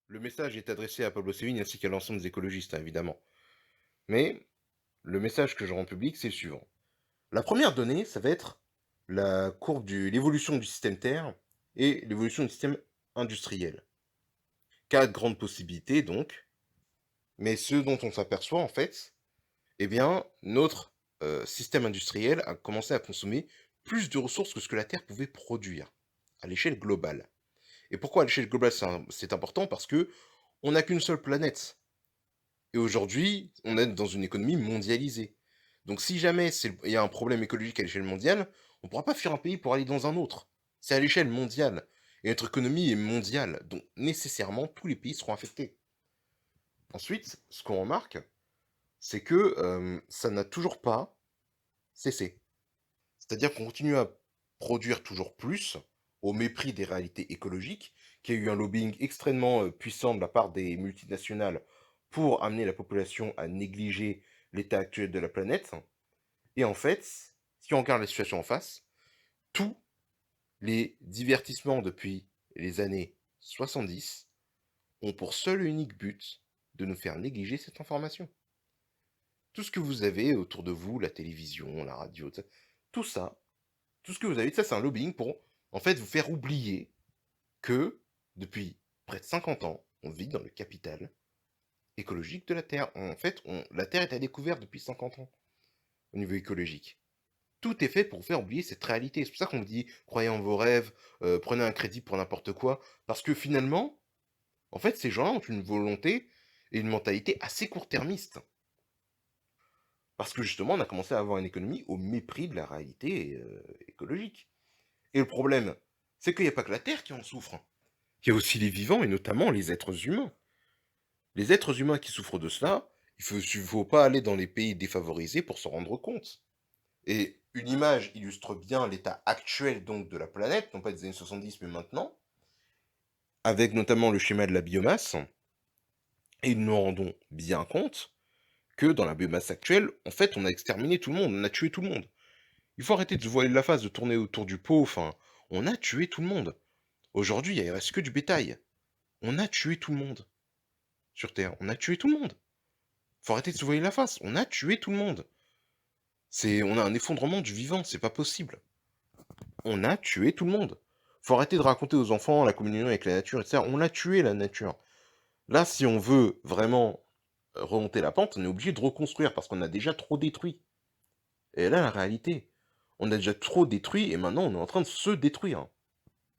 Le message est adressé à Pablo Sévigné ainsi qu'à l'ensemble des écologistes, hein, évidemment. Mais le message que je rends public, c'est le suivant. La première donnée, ça va être la courbe de l'évolution du système Terre et l'évolution du système industriel. Quatre grandes possibilités, donc. Mais ce dont on s'aperçoit, en fait, eh bien, notre système industriel a commencé à consommer plus de ressources que ce que la Terre pouvait produire à l'échelle globale. Et pourquoi à l'échelle globale c'est important? Parce que on n'a qu'une seule planète. Et aujourd'hui, on est dans une économie mondialisée. Donc si jamais il y a un problème écologique à l'échelle mondiale, on ne pourra pas fuir un pays pour aller dans un autre. C'est à l'échelle mondiale. Et notre économie est mondiale. Donc nécessairement, tous les pays seront affectés. Ensuite, ce qu'on remarque, c'est que ça n'a toujours pas cessé. C'est-à-dire qu'on continue à produire toujours plus, au mépris des réalités écologiques, qu'il y a eu un lobbying extrêmement puissant de la part des multinationales pour amener la population à négliger l'état actuel de la planète. Et en fait, si on regarde la situation en face, tous les divertissements depuis les années 70 ont pour seul et unique but de nous faire négliger cette information. Tout ce que vous avez autour de vous, la télévision, la radio, tout ça, tout ce que vous avez, ça c'est un lobbying pour en fait vous faire oublier que depuis près de 50 ans, on vit dans le capital écologique de la Terre. En fait, la Terre est à découvert depuis 50 ans au niveau écologique. Tout est fait pour vous faire oublier cette réalité. C'est pour ça qu'on vous dit croyez en vos rêves, prenez un crédit pour n'importe quoi, parce que finalement, en fait, ces gens-là ont une volonté et une mentalité assez court-termiste. Parce que justement, on a commencé à avoir une économie au mépris de la réalité écologique. Et le problème, c'est qu'il n'y a pas que la Terre qui en souffre. Il y a aussi les vivants, et notamment les êtres humains. Les êtres humains qui souffrent de cela, il faut pas aller dans les pays défavorisés pour s'en rendre compte. Et une image illustre bien l'état actuel donc de la planète, non pas des années 70 mais maintenant, avec notamment le schéma de la biomasse. Et nous nous rendons bien compte que dans la biomasse actuelle, en fait, on a exterminé tout le monde, on a tué tout le monde. Il faut arrêter de se voiler la face, de tourner autour du pot, enfin, on a tué tout le monde. Aujourd'hui, il ne reste que du bétail. On a tué tout le monde sur Terre, on a tué tout le monde. Faut arrêter de se voiler la face, on a tué tout le monde. On a un effondrement du vivant, c'est pas possible. On a tué tout le monde. Faut arrêter de raconter aux enfants la communion avec la nature, etc. On a tué la nature. Là, si on veut vraiment remonter la pente, on est obligé de reconstruire parce qu'on a déjà trop détruit. Et là, la réalité, on a déjà trop détruit et maintenant on est en train de se détruire.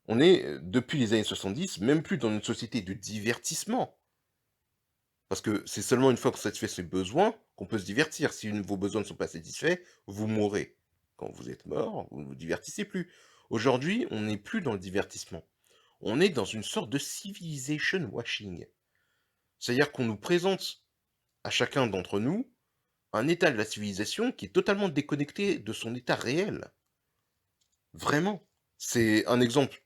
On est, depuis les années 70, même plus dans une société de divertissement. Parce que c'est seulement une fois qu'on satisfait ses besoins qu'on peut se divertir. Si vos besoins ne sont pas satisfaits, vous mourrez. Quand vous êtes mort, vous ne vous divertissez plus. Aujourd'hui, on n'est plus dans le divertissement. On est dans une sorte de civilization washing. C'est-à-dire qu'on nous présente à chacun d'entre nous un état de la civilisation qui est totalement déconnecté de son état réel. Vraiment. C'est un exemple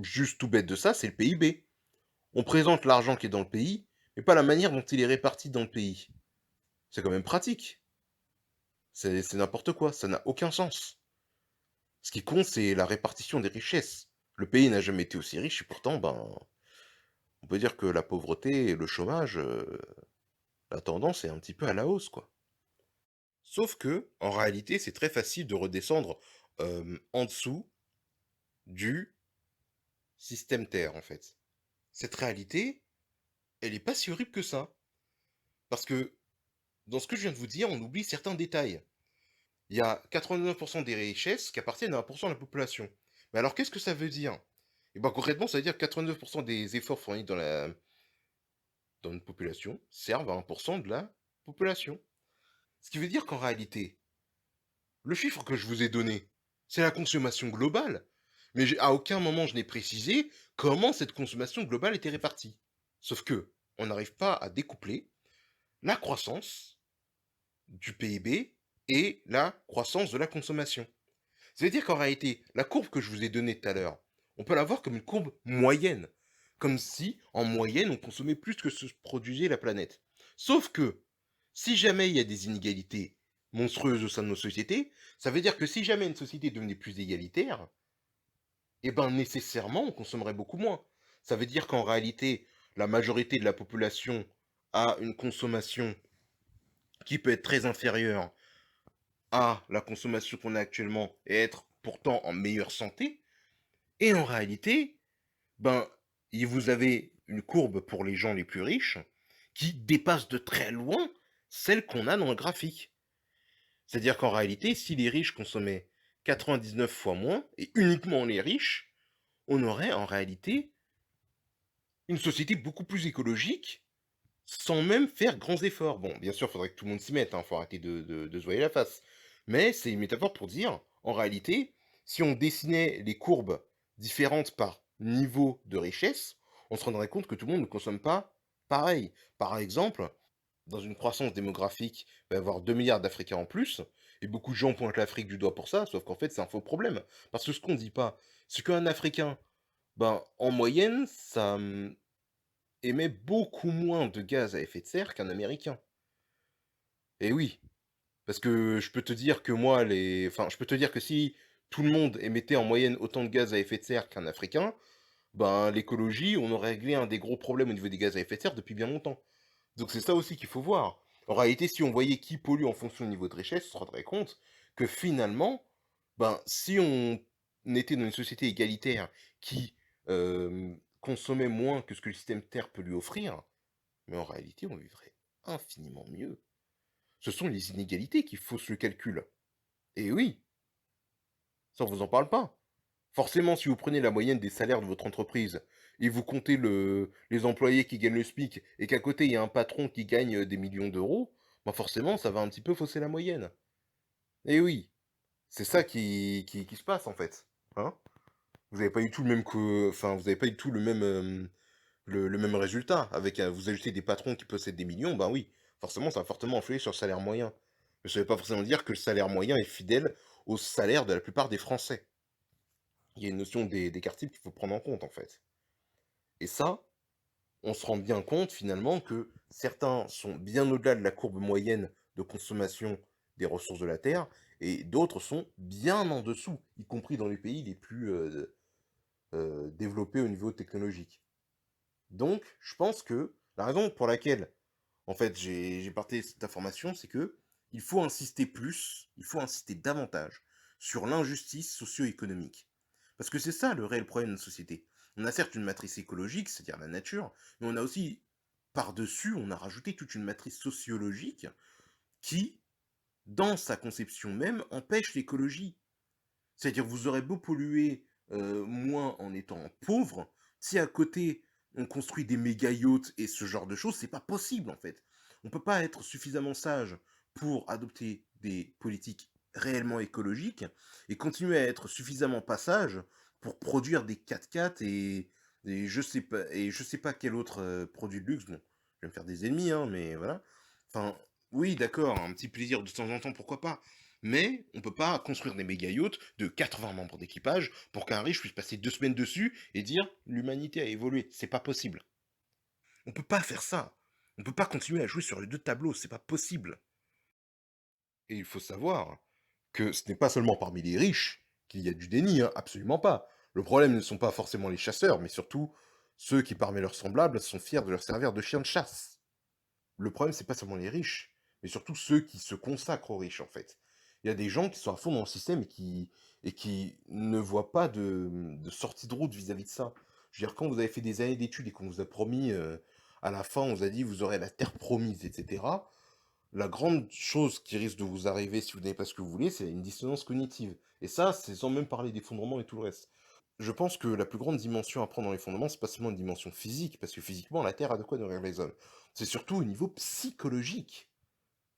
juste tout bête de ça, c'est le PIB. On présente l'argent qui est dans le pays, mais pas la manière dont il est réparti dans le pays. C'est quand même pratique. C'est n'importe quoi, ça n'a aucun sens. Ce qui compte, c'est la répartition des richesses. Le pays n'a jamais été aussi riche et pourtant, on peut dire que la pauvreté et le chômage, la tendance est un petit peu à la hausse, quoi. Sauf que, en réalité, c'est très facile de redescendre en dessous du système Terre, en fait. Cette réalité, elle est pas si horrible que ça. Parce que, dans ce que je viens de vous dire, on oublie certains détails. Il y a 89% des richesses qui appartiennent à 1% de la population. Mais alors, qu'est-ce que ça veut dire? Et bien, concrètement, ça veut dire que 89% des efforts fournis dans une population servent à 1% de la population. Ce qui veut dire qu'en réalité, le chiffre que je vous ai donné, c'est la consommation globale. Mais à aucun moment je n'ai précisé comment cette consommation globale était répartie. Sauf que, on n'arrive pas à découpler la croissance du PIB et la croissance de la consommation. Ça veut dire qu'en réalité, la courbe que je vous ai donnée tout à l'heure, on peut la voir comme une courbe moyenne. Comme si, en moyenne, on consommait plus que ce que produisait la planète. Sauf que, si jamais il y a des inégalités monstrueuses au sein de nos sociétés, ça veut dire que si jamais une société devenait plus égalitaire, eh ben nécessairement on consommerait beaucoup moins. Ça veut dire qu'en réalité, la majorité de la population a une consommation qui peut être très inférieure à la consommation qu'on a actuellement et être pourtant en meilleure santé. Et en réalité, ben, vous avez une courbe pour les gens les plus riches qui dépasse de très loin celle qu'on a dans le graphique. C'est-à-dire qu'en réalité, si les riches consommaient 99 fois moins, et uniquement les riches, on aurait en réalité une société beaucoup plus écologique, sans même faire grands efforts. Bon, bien sûr, il faudrait que tout le monde s'y mette, hein, faut arrêter de se voiler la face. Mais c'est une métaphore pour dire, en réalité, si on dessinait les courbes différentes par niveau de richesse, on se rendrait compte que tout le monde ne consomme pas pareil. Par exemple, dans une croissance démographique, il va y avoir 2 milliards d'Africains en plus, et beaucoup de gens pointent l'Afrique du doigt pour ça, sauf qu'en fait, c'est un faux problème. Parce que ce qu'on dit pas, c'est qu'un Africain, ben, en moyenne, ça émet beaucoup moins de gaz à effet de serre qu'un Américain. Et oui, parce que je peux te dire que moi, enfin, je peux te dire que si tout le monde émettait en moyenne autant de gaz à effet de serre qu'un Africain, ben, l'écologie, on aurait réglé un des gros problèmes au niveau des gaz à effet de serre depuis bien longtemps. Donc c'est ça aussi qu'il faut voir. En réalité, si on voyait qui pollue en fonction du niveau de richesse, on se rendrait compte que finalement, ben, si on était dans une société égalitaire qui consommait moins que ce que le système Terre peut lui offrir, mais en réalité, on vivrait infiniment mieux. Ce sont les inégalités qui faussent le calcul. Et oui, ça on vous en parle pas. Forcément, si vous prenez la moyenne des salaires de votre entreprise et vous comptez les employés qui gagnent le SMIC et qu'à côté il y a un patron qui gagne des millions d'euros, bah forcément ça va un petit peu fausser la moyenne. Et oui, c'est ça qui se passe en fait. Hein, vous n'avez pas du tout le même enfin vous n'avez pas du tout le même résultat. Avec vous ajoutez des patrons qui possèdent des millions, ben oui, forcément ça va fortement influer sur le salaire moyen. Mais ça ne veut pas forcément dire que le salaire moyen est fidèle au salaire de la plupart des Français. Il y a une notion d'écart type qu'il faut prendre en compte en fait. Et ça, on se rend bien compte finalement que certains sont bien au-delà de la courbe moyenne de consommation des ressources de la Terre, et d'autres sont bien en dessous, y compris dans les pays les plus développés au niveau technologique. Donc, je pense que la raison pour laquelle, en fait, j'ai partagé cette information, c'est que il faut insister plus, il faut insister davantage sur l'injustice socio-économique. Parce que c'est ça le réel problème de notre société. On a certes une matrice écologique, c'est-à-dire la nature, mais on a aussi, par-dessus, on a rajouté toute une matrice sociologique qui, dans sa conception même, empêche l'écologie. C'est-à-dire vous aurez beau polluer moins en étant pauvre, si à côté on construit des méga yachts et ce genre de choses, c'est pas possible en fait. On peut pas être suffisamment sage pour adopter des politiques réellement écologiques et continuer à être suffisamment pas sage pour produire des 4x4 et je sais pas quel autre produit de luxe. Bon, je vais me faire des ennemis, hein, mais voilà. Enfin, oui, d'accord, un petit plaisir de temps en temps, pourquoi pas. Mais on peut pas construire des méga yachts de 80 membres d'équipage pour qu'un riche puisse passer 2 semaines dessus et dire l'humanité a évolué. C'est pas possible. On peut pas faire ça. On peut pas continuer à jouer sur les deux tableaux. C'est pas possible. Et il faut savoir que ce n'est pas seulement parmi les riches qu'il y a du déni, hein, absolument pas. Le problème ne sont pas forcément les chasseurs, mais surtout ceux qui, parmi leurs semblables, sont fiers de leur servir de chiens de chasse. Le problème, c'est pas seulement les riches, mais surtout ceux qui se consacrent aux riches, en fait. Il y a des gens qui sont à fond dans le système et qui ne voient pas de sortie de route vis-à-vis de ça. Je veux dire, quand vous avez fait des années d'études et qu'on vous a promis, à la fin, on vous a dit vous aurez la terre promise, etc. La grande chose qui risque de vous arriver si vous n'avez pas ce que vous voulez, c'est une dissonance cognitive. Et ça, c'est sans même parler des fondements et tout le reste. Je pense que la plus grande dimension à prendre dans les fondements, c'est pas seulement une dimension physique, parce que physiquement, la Terre a de quoi nourrir les hommes. C'est surtout au niveau psychologique.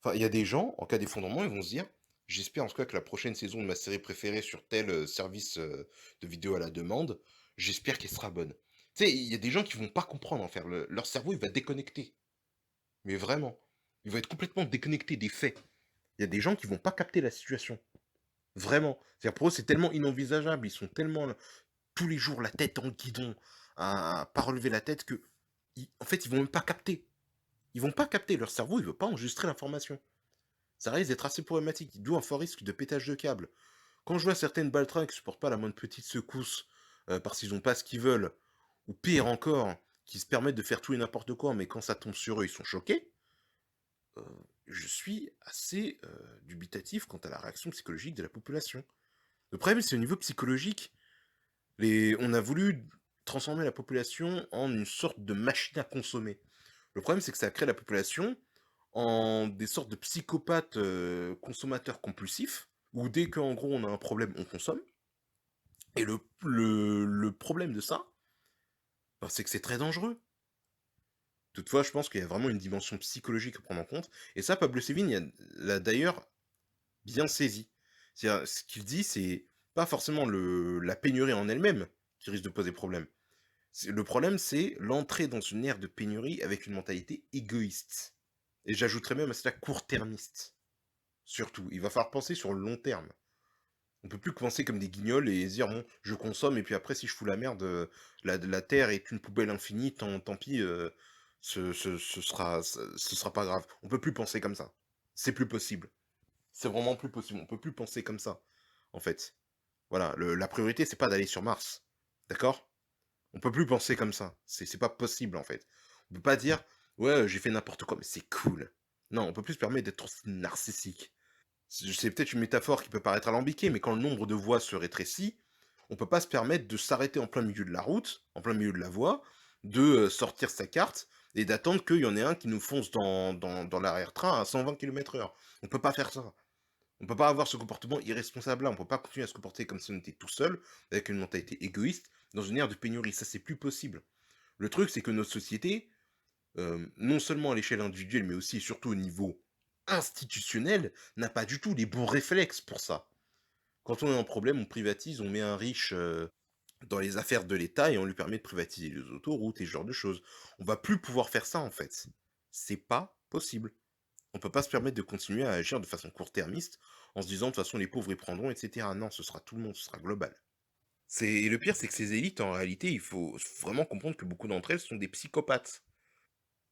Enfin, il y a des gens, en cas d'effondrement, ils vont se dire, j'espère en tout cas que la prochaine saison de ma série préférée sur tel service de vidéo à la demande, j'espère qu'elle sera bonne. Tu sais, il y a des gens qui vont pas comprendre en faire. Leur cerveau, il va déconnecter. Mais vraiment. Il va être complètement déconnecté des faits. Il y a des gens qui vont pas capter la situation. Vraiment. C'est-à-dire pour eux, c'est tellement inenvisageable. Ils sont tellement tous les jours la tête dans le guidon, à pas relever la tête que, en fait, ils vont même pas capter. Ils vont pas capter. Leur cerveau, il veut pas enregistrer l'information. Ça risque d'être assez problématique, d'où un fort risque de pétage de câble. Quand je vois certaines baltringues qui supportent pas la moindre petite secousse parce qu'ils ont pas ce qu'ils veulent, ou pire encore, qui se permettent de faire tout et n'importe quoi, mais quand ça tombe sur eux, ils sont choqués, heu, je suis assez, dubitatif quant à la réaction psychologique de la population. Le problème, c'est au niveau psychologique, on a voulu transformer la population en une sorte de machine à consommer. Le problème, c'est que ça a créé la population en des sortes de psychopathes, consommateurs compulsifs, où dès qu'en gros on a un problème, on consomme. Et le problème de ça, bah, c'est que c'est très dangereux. Toutefois, je pense qu'il y a vraiment une dimension psychologique à prendre en compte. Et ça, Pablo Séville l'a d'ailleurs bien saisi. C'est-à-dire, ce qu'il dit, c'est pas forcément la pénurie en elle-même qui risque de poser problème. Le problème, c'est l'entrée dans une ère de pénurie avec une mentalité égoïste. Et j'ajouterais même à cela court-termiste. Surtout, il va falloir penser sur le long terme. On peut plus penser comme des guignols et se dire bon, je consomme et puis après si je fous la merde, la terre est une poubelle infinie, tant pis, ce sera pas grave. On peut plus penser comme ça. C'est plus possible. C'est vraiment plus possible. On peut plus penser comme ça, en fait. Voilà, la priorité c'est pas d'aller sur Mars, d'accord? On peut plus penser comme ça. C'est pas possible en fait. On peut pas dire ouais j'ai fait n'importe quoi mais c'est cool. Non, on peut plus se permettre d'être aussi narcissique. C'est peut-être une métaphore qui peut paraître alambiquée, mais quand le nombre de voies se rétrécit, on peut pas se permettre de s'arrêter en plein milieu de la route, en plein milieu de la voie, de sortir sa carte et d'attendre qu'il y en ait un qui nous fonce dans l'arrière-train à 120 km/h. On peut pas faire ça. On peut pas avoir ce comportement irresponsable-là. On peut pas continuer à se comporter comme si on était tout seul, avec une mentalité égoïste, dans une ère de pénurie. Ça, c'est plus possible. Le truc, c'est que notre société, non seulement à l'échelle individuelle, mais aussi et surtout au niveau institutionnel, n'a pas du tout les bons réflexes pour ça. Quand on a un problème, on privatise, on met un riche dans les affaires de l'État et on lui permet de privatiser les autoroutes et ce genre de choses. On va plus pouvoir faire ça en fait. C'est pas possible. On peut pas se permettre de continuer à agir de façon court-termiste en se disant de toute façon les pauvres y prendront, etc. Non, ce sera tout le monde, ce sera global. Et le pire, c'est que ces élites, en réalité, il faut vraiment comprendre que beaucoup d'entre elles sont des psychopathes.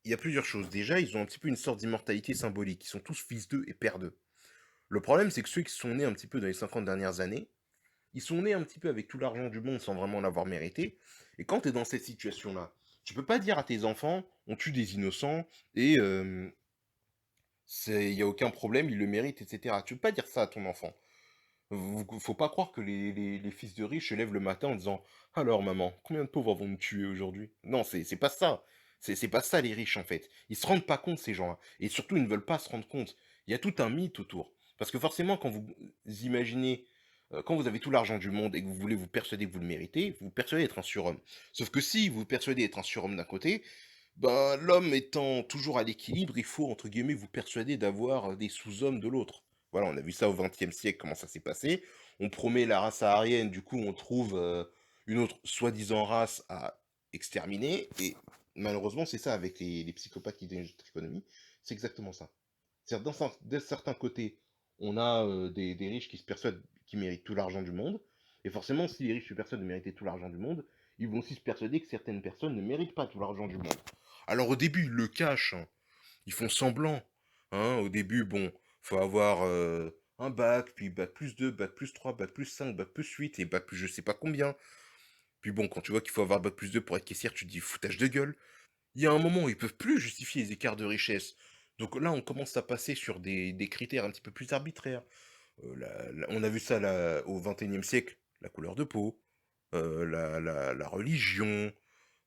Il y a plusieurs choses. Déjà, ils ont un petit peu une sorte d'immortalité symbolique. Ils sont tous fils d'eux et pères d'eux. Le problème, c'est que ceux qui sont nés un petit peu dans les 50 dernières années, ils sont nés un petit peu avec tout l'argent du monde sans vraiment l'avoir mérité. Et quand tu es dans cette situation-là, tu peux pas dire à tes enfants, on tue des innocents et il n'y a aucun problème, ils le méritent, etc. Tu peux pas dire ça à ton enfant. Faut pas croire que les fils de riches se lèvent le matin en disant alors maman, combien de pauvres vont me tuer aujourd'hui? Non, c'est pas ça. C'est pas ça les riches en fait. Ils se rendent pas compte ces gens-là. Et surtout, ils ne veulent pas se rendre compte. Il y a tout un mythe autour. Parce que forcément, quand vous imaginez, quand vous avez tout l'argent du monde et que vous voulez vous persuader que vous le méritez, vous vous persuadez être un surhomme. Sauf que si vous vous persuadez être un surhomme d'un côté, ben, l'homme étant toujours à l'équilibre, il faut, entre guillemets, vous persuader d'avoir des sous-hommes de l'autre. Voilà, on a vu ça au XXe siècle, comment ça s'est passé. On promet la race aryenne, du coup, on trouve une autre soi-disant race à exterminer. Et malheureusement, c'est ça avec les psychopathes qui dirigent notre économie. C'est exactement ça. C'est-à-dire, d'un certain côté, on a des riches qui se persuadent qu'ils méritent tout l'argent du monde. Et forcément, si les riches se persuadent de mériter tout l'argent du monde, ils vont aussi se persuader que certaines personnes ne méritent pas tout l'argent du monde. Alors au début, ils le cachent, hein. Ils font semblant. Hein. Au début, bon, faut avoir un bac, puis bac plus 2, bac plus 3, bac plus 5, bac plus 8 et bac plus je sais pas combien. Puis bon, quand tu vois qu'il faut avoir bac plus 2 pour être caissière, tu te dis foutage de gueule. Il y a un moment où ils peuvent plus justifier les écarts de richesse. Donc là, on commence à passer sur des critères un petit peu plus arbitraires. On a vu ça là, au XXIe siècle, la couleur de peau, la religion,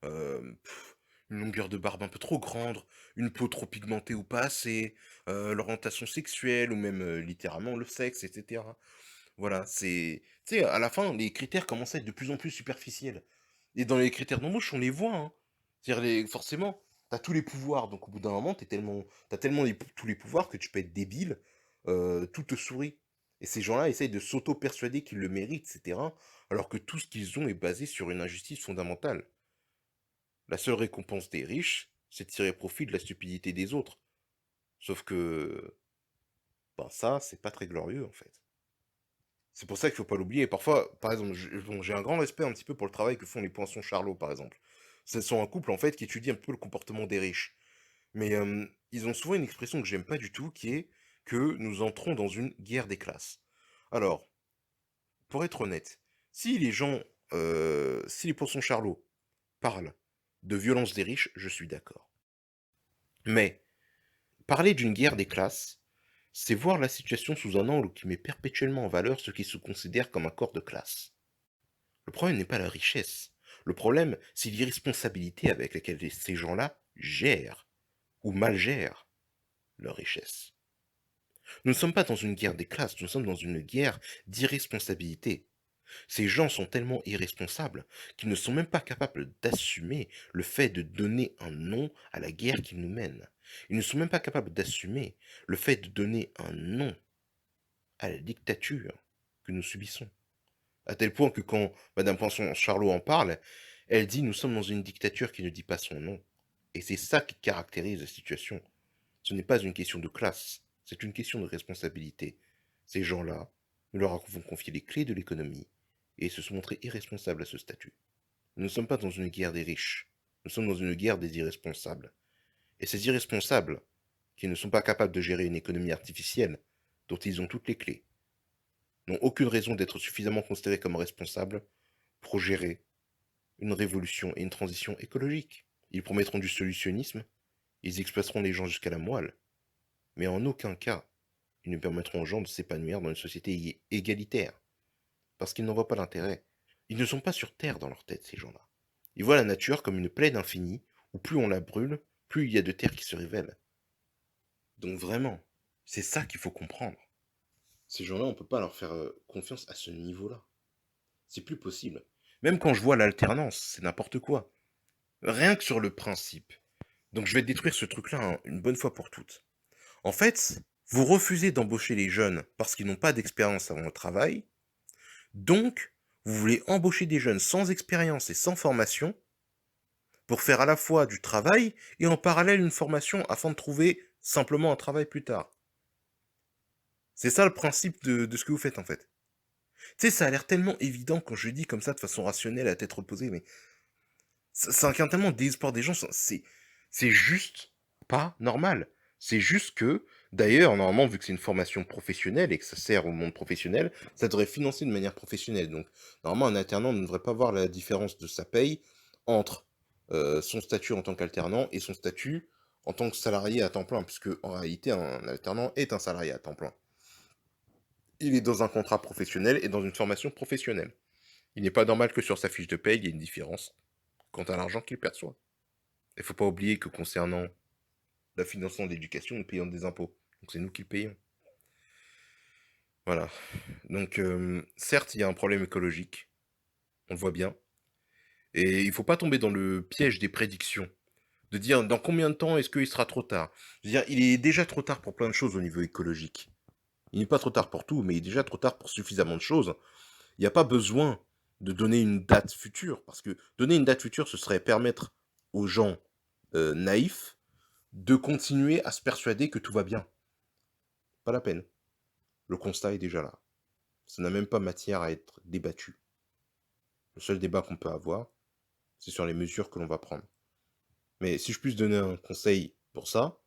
une longueur de barbe un peu trop grande, une peau trop pigmentée ou pas assez, l'orientation sexuelle ou même littéralement le sexe, etc. Voilà, tu sais, à la fin, les critères commencent à être de plus en plus superficiels. Et dans les critères d'embauche, on les voit, hein. C'est-à-dire, forcément, t'as tous les pouvoirs, donc au bout d'un moment, t'as tellement tous les pouvoirs que tu peux être débile, tout te sourit. Et ces gens-là essayent de s'auto-persuader qu'ils le méritent, etc. Alors que tout ce qu'ils ont est basé sur une injustice fondamentale. La seule récompense des riches, c'est de tirer profit de la stupidité des autres. Sauf que, ben ça, c'est pas très glorieux en fait. C'est pour ça qu'il faut pas l'oublier. Parfois, par exemple, bon, j'ai un grand respect un petit peu pour le travail que font les Poinçons Charlot, par exemple. Ce sont un couple en fait qui étudie un peu le comportement des riches. Mais ils ont souvent une expression que j'aime pas du tout, qui est que nous entrons dans une guerre des classes. Alors, pour être honnête, si les gens, si les Poinçons Charlot parle de violence des riches, je suis d'accord. Mais parler d'une guerre des classes, c'est voir la situation sous un angle qui met perpétuellement en valeur ce qui se considère comme un corps de classe. Le problème n'est pas la richesse. Le problème, c'est l'irresponsabilité avec laquelle ces gens-là gèrent ou mal gèrent leur richesse. Nous ne sommes pas dans une guerre des classes, nous sommes dans une guerre d'irresponsabilité. Ces gens sont tellement irresponsables qu'ils ne sont même pas capables d'assumer le fait de donner un nom à la guerre qu'ils nous mènent. Ils ne sont même pas capables d'assumer le fait de donner un nom à la dictature que nous subissons. À tel point que quand Madame Pinson Charlot en parle, elle dit nous sommes dans une dictature qui ne dit pas son nom. Et c'est ça qui caractérise la situation. Ce n'est pas une question de classe, c'est une question de responsabilité. Ces gens-là, nous leur avons confié les clés de l'économie et ils se sont montrés irresponsables à ce statut. Nous ne sommes pas dans une guerre des riches, nous sommes dans une guerre des irresponsables. Et ces irresponsables, qui ne sont pas capables de gérer une économie artificielle, dont ils ont toutes les clés, n'ont aucune raison d'être suffisamment considérés comme responsables pour gérer une révolution et une transition écologique. Ils promettront du solutionnisme, ils exploiteront les gens jusqu'à la moelle, mais en aucun cas, ils ne permettront aux gens de s'épanouir dans une société égalitaire, parce qu'ils n'en voient pas l'intérêt. Ils ne sont pas sur Terre dans leur tête, ces gens-là. Ils voient la nature comme une plaine infinie, où plus on la brûle, plus il y a de terre qui se révèle. Donc vraiment, c'est ça qu'il faut comprendre. Ces gens-là, on ne peut pas leur faire confiance à ce niveau-là. C'est plus possible. Même quand je vois l'alternance, c'est n'importe quoi. Rien que sur le principe. Donc je vais détruire ce truc-là une bonne fois pour toutes. En fait, vous refusez d'embaucher les jeunes parce qu'ils n'ont pas d'expérience avant le travail. Donc, vous voulez embaucher des jeunes sans expérience et sans formation pour faire à la fois du travail et en parallèle une formation afin de trouver simplement un travail plus tard. C'est ça le principe de ce que vous faites en fait. Tu sais, ça a l'air tellement évident quand je le dis comme ça de façon rationnelle à tête reposée, mais ça incarne tellement le désespoir des gens, c'est juste pas normal. C'est juste que, d'ailleurs, normalement, vu que c'est une formation professionnelle et que ça sert au monde professionnel, ça devrait financer de manière professionnelle. Donc, normalement, un alternant ne devrait pas voir la différence de sa paye entre son statut en tant qu'alternant et son statut en tant que salarié à temps plein, puisque en réalité, un alternant est un salarié à temps plein. Il est dans un contrat professionnel et dans une formation professionnelle. Il n'est pas normal que sur sa fiche de paye, il y ait une différence quant à l'argent qu'il perçoit. Il ne faut pas oublier que concernant le financement de l'éducation, nous payons des impôts. Donc c'est nous qui le payons. Voilà. Donc certes, il y a un problème écologique. On le voit bien. Et il ne faut pas tomber dans le piège des prédictions. De dire dans combien de temps est-ce qu'il sera trop tard. Je veux dire, il est déjà trop tard pour plein de choses au niveau écologique. Il n'est pas trop tard pour tout, mais il est déjà trop tard pour suffisamment de choses. Il n'y a pas besoin de donner une date future, parce que donner une date future, ce serait permettre aux gens naïfs de continuer à se persuader que tout va bien. Pas la peine. Le constat est déjà là. Ça n'a même pas matière à être débattu. Le seul débat qu'on peut avoir, c'est sur les mesures que l'on va prendre. Mais si je puisse donner un conseil pour ça,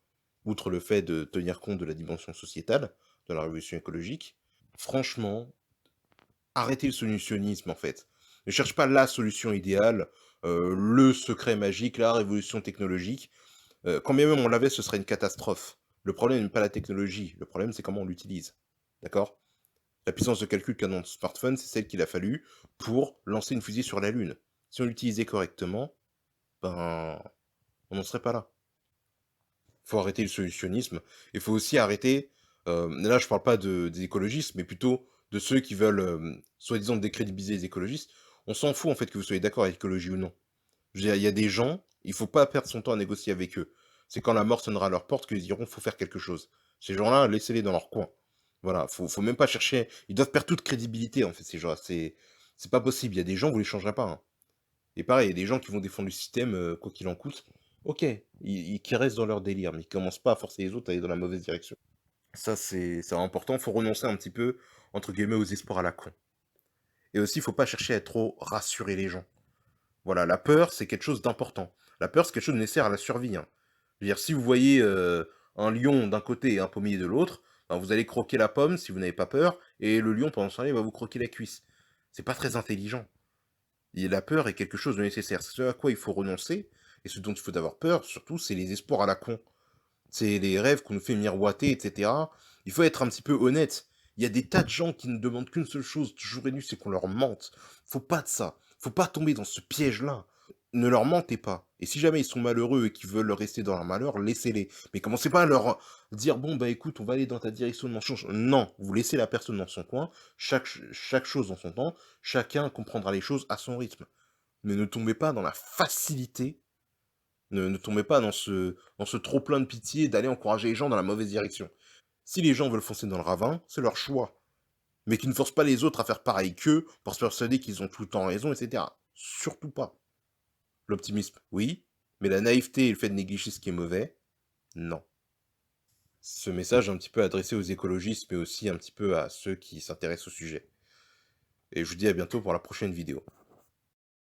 outre le fait de tenir compte de la dimension sociétale de la révolution écologique, franchement, arrêtez le solutionnisme en fait. Ne cherche pas la solution idéale, le secret magique, la révolution technologique. Quand bien même on l'avait, ce serait une catastrophe. Le problème n'est pas la technologie, le problème c'est comment on l'utilise. D'accord? La puissance de calcul qu'a notre smartphone, c'est celle qu'il a fallu pour lancer une fusée sur la Lune. Si on l'utilisait correctement, ben, on n'en serait pas là. Il faut arrêter le solutionnisme. Il faut aussi arrêter, là je parle pas des écologistes, mais plutôt de ceux qui veulent, soi-disant décrédibiliser les écologistes. On s'en fout en fait que vous soyez d'accord avec l'écologie ou non. Je veux dire, il y a des gens, il faut pas perdre son temps à négocier avec eux. C'est quand la mort sonnera à leur porte qu'ils diront faut faire quelque chose. Ces gens-là, laissez-les dans leur coin. Voilà, faut même pas chercher. Ils doivent perdre toute crédibilité en fait, ces gens-là. C'est pas possible. Il y a des gens, vous les changerez pas, hein. Et pareil, il y a des gens qui vont défendre le système, quoi qu'il en coûte. Ok, qui restent dans leur délire, mais ils commencent pas à forcer les autres à aller dans la mauvaise direction. Ça, c'est important. Faut renoncer un petit peu, entre guillemets, aux espoirs à la con. Et aussi, faut pas chercher à trop rassurer les gens. Voilà, la peur, c'est quelque chose d'important. La peur, c'est quelque chose de nécessaire à la survie, hein. Je veux dire, si vous voyez un lion d'un côté et un pommier de l'autre, ben, vous allez croquer la pomme si vous n'avez pas peur, et le lion, pendant ce temps-là, il va vous croquer la cuisse. C'est pas très intelligent. Et la peur est quelque chose de nécessaire. Ce à quoi il faut renoncer, et ce dont il faut avoir peur, surtout, c'est les espoirs à la con. C'est les rêves qu'on nous fait miroiter, etc. Il faut être un petit peu honnête. Il y a des tas de gens qui ne demandent qu'une seule chose, jour et nuit, c'est qu'on leur mente. Faut pas de ça. Faut pas tomber dans ce piège-là. Ne leur mentez pas. Et si jamais ils sont malheureux et qu'ils veulent rester dans leur malheur, laissez-les. Mais commencez pas à leur dire, bon, bah écoute, on va aller dans ta direction de mensonge. Non, vous laissez la personne dans son coin, chaque chose dans son temps, chacun comprendra les choses à son rythme. Mais ne tombez pas dans la facilité, ne tombez pas dans ce trop-plein de pitié d'aller encourager les gens dans la mauvaise direction. Si les gens veulent foncer dans le ravin, c'est leur choix. Mais qui ne forcent pas les autres à faire pareil qu'eux pour se persuader qu'ils ont tout le temps raison, etc. Surtout pas. L'optimisme, oui, mais la naïveté et le fait de négliger ce qui est mauvais, non. Ce message est un petit peu adressé aux écologistes, mais aussi un petit peu à ceux qui s'intéressent au sujet. Et je vous dis à bientôt pour la prochaine vidéo.